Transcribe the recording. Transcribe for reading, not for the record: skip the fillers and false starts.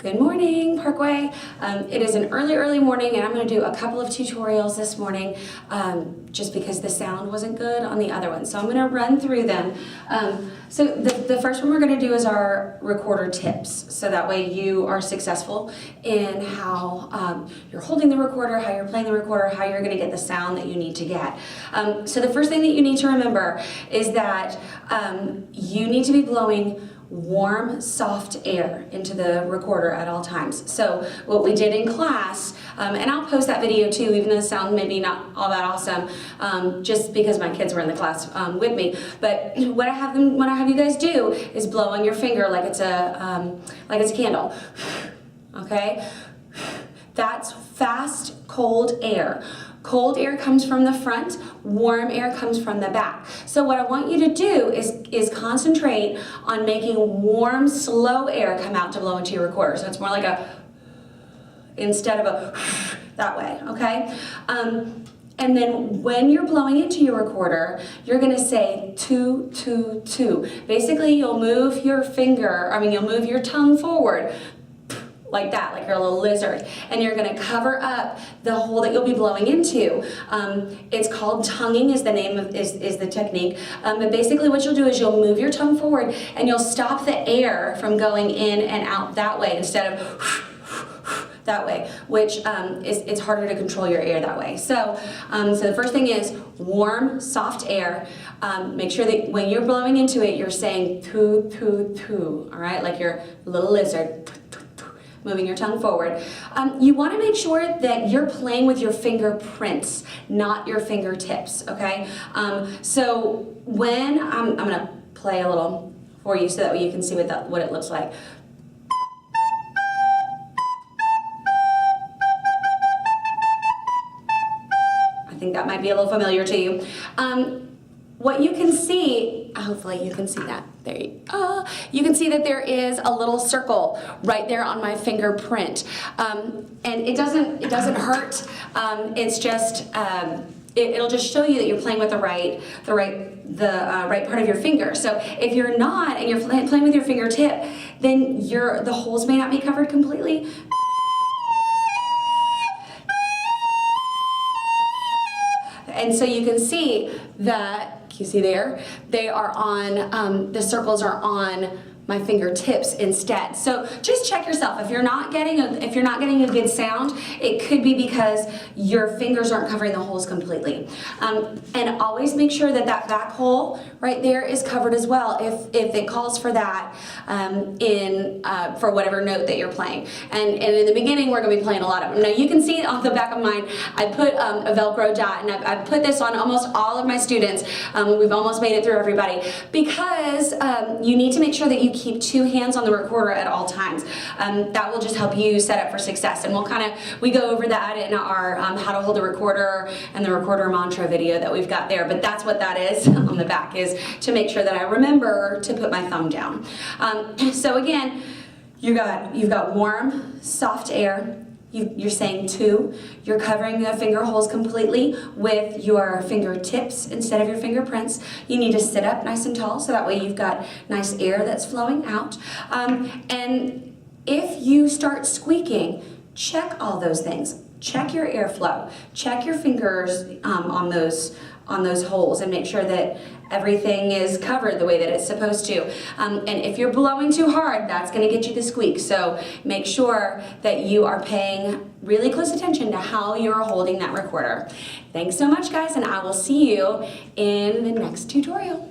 Good morning, Parkway. It is an early morning and I'm going to do a couple of tutorials this morning just because the sound wasn't good on the other one. So I'm going to run through them. So the first one we're going to do is our recorder tips. So that way you are successful in how you're holding the recorder, how you're playing the recorder, how you're going to get the sound that you need to get. So the first thing that you need to remember is that you need to be blowing warm, soft air into the recorder at all times. So what we did in class, and I'll post that video too, even though the sound maybe not all that awesome, just because my kids were in the class with me. But what I have you guys do is blow on your finger like it's a candle. Okay, that's fast, cold air. Cold air comes from the front, warm air comes from the back. So what I want you to do is concentrate on making warm, slow air come out to blow into your recorder. So it's more like a, instead of a, that way, okay? And then when you're blowing into your recorder, you're gonna say two, two, two. Basically, you'll move your you'll move your tongue forward, like that, like you're a little lizard, and you're gonna cover up the hole that you'll be blowing into. It's called tonguing is the name of, is the technique. But basically what you'll do is you'll move your tongue forward and you'll stop the air from going in and out that way instead of that way, which it's harder to control your air that way. So, so the first thing is warm, soft air. Make sure that when you're blowing into it, you're saying tu, tu, tu, all right? Like you're a little lizard. Moving your tongue forward. You want to make sure that you're playing with your fingerprints, not your fingertips, okay? So when, I'm going to play a little for you so that way you can see what it looks like. I think that might be a little familiar to you. What you can see, hopefully you can see that. There you can see that there is a little circle right there on my fingerprint, and it doesn't hurt. It's just it'll just show you that you're playing with the right part of your finger. So if you're not and you're playing with your fingertip, then the holes may not be covered completely. And so you can see that, you see there, they are on, the circles are on my fingertips instead. So just check yourself. If you're not getting a good sound, it could be because your fingers aren't covering the holes completely. And always make sure that that back hole right there is covered as well if it calls for that for whatever note that you're playing. And in the beginning, we're gonna be playing a lot of them. Now you can see on the back of mine, I put a Velcro dot, and I've put this on almost all of my students. We've almost made it through everybody, because you need to make sure that you keep two hands on the recorder at all times. That will just help you set up for success. And we go over that in our how to hold a recorder and the recorder mantra video that we've got there. But that's what that is on the back, is to make sure that I remember to put my thumb down. So again, you've got warm, soft air. You're saying two. You're covering the finger holes completely with your fingertips instead of your fingerprints. You need to sit up nice and tall so that way you've got nice air that's flowing out. And if you start squeaking, check all those things. Check your airflow. Check your fingers on those holes and make sure that everything is covered the way that it's supposed to. And if you're blowing too hard, that's going to get you the squeak. So make sure that you are paying really close attention to how you're holding that recorder. Thanks so much, guys, and I will see you in the next tutorial.